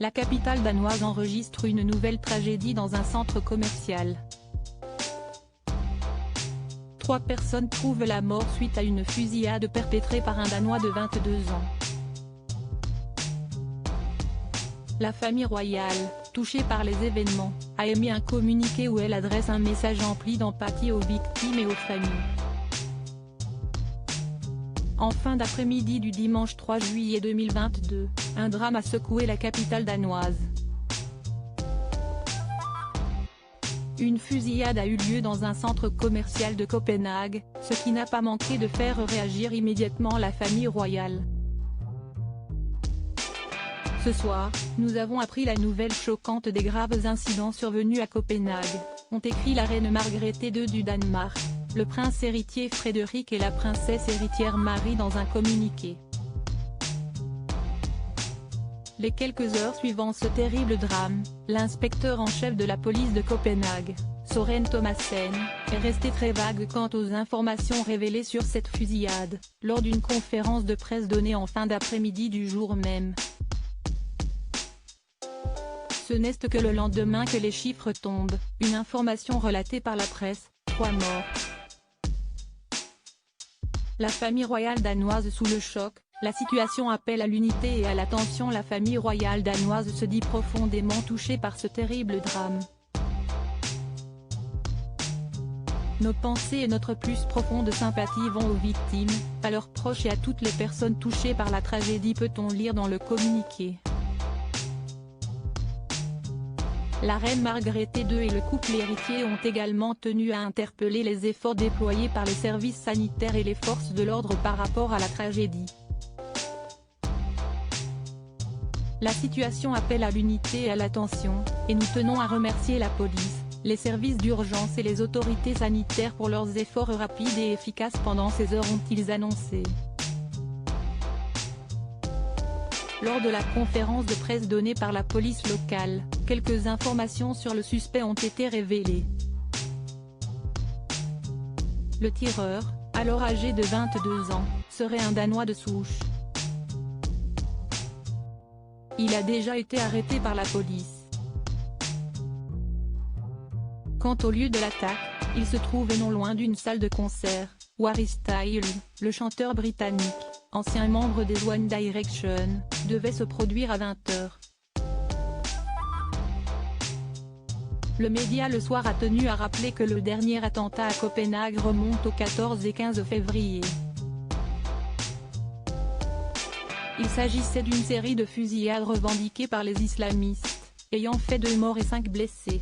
La capitale danoise enregistre une nouvelle tragédie dans un centre commercial. 3 personnes trouvent la mort suite à une fusillade perpétrée par un Danois de 22 ans. La famille royale, touchée par les événements, a émis un communiqué où elle adresse un message empli d'empathie aux victimes et aux familles. En fin d'après-midi du dimanche 3 juillet 2022, un drame a secoué la capitale danoise. Une fusillade a eu lieu dans un centre commercial de Copenhague, ce qui n'a pas manqué de faire réagir immédiatement la famille royale. Ce soir, nous avons appris la nouvelle choquante des graves incidents survenus à Copenhague, ont écrit la reine Margrethe II du Danemark, le prince héritier Frédéric et la princesse héritière Marie dans un communiqué. Les quelques heures suivant ce terrible drame, l'inspecteur en chef de la police de Copenhague, Søren Thomassen, est resté très vague quant aux informations révélées sur cette fusillade, lors d'une conférence de presse donnée en fin d'après-midi du jour même. Ce n'est que le lendemain que les chiffres tombent, une information relatée par la presse, 3 morts. La famille royale danoise sous le choc, la situation appelle à l'unité et à l'attention. La famille royale danoise se dit profondément touchée par ce terrible drame. Nos pensées et notre plus profonde sympathie vont aux victimes, à leurs proches et à toutes les personnes touchées par la tragédie, peut-on lire dans le communiqué. La reine Margrethe II et le couple héritier ont également tenu à interpeller les efforts déployés par les services sanitaires et les forces de l'ordre par rapport à la tragédie. La situation appelle à l'unité et à l'attention, et nous tenons à remercier la police, les services d'urgence et les autorités sanitaires pour leurs efforts rapides et efficaces pendant ces heures, ont-ils annoncé. Lors de la conférence de presse donnée par la police locale, quelques informations sur le suspect ont été révélées. Le tireur, alors âgé de 22 ans, serait un Danois de souche. Il a déjà été arrêté par la police. Quant au lieu de l'attaque, il se trouvait non loin d'une salle de concert, où Harry Styles, le chanteur britannique, ancien membre des One Direction, devait se produire à 20h. Le média Le Soir a tenu à rappeler que le dernier attentat à Copenhague remonte aux 14 et 15 février. Il s'agissait d'une série de fusillades revendiquées par les islamistes, ayant fait 2 morts et 5 blessés.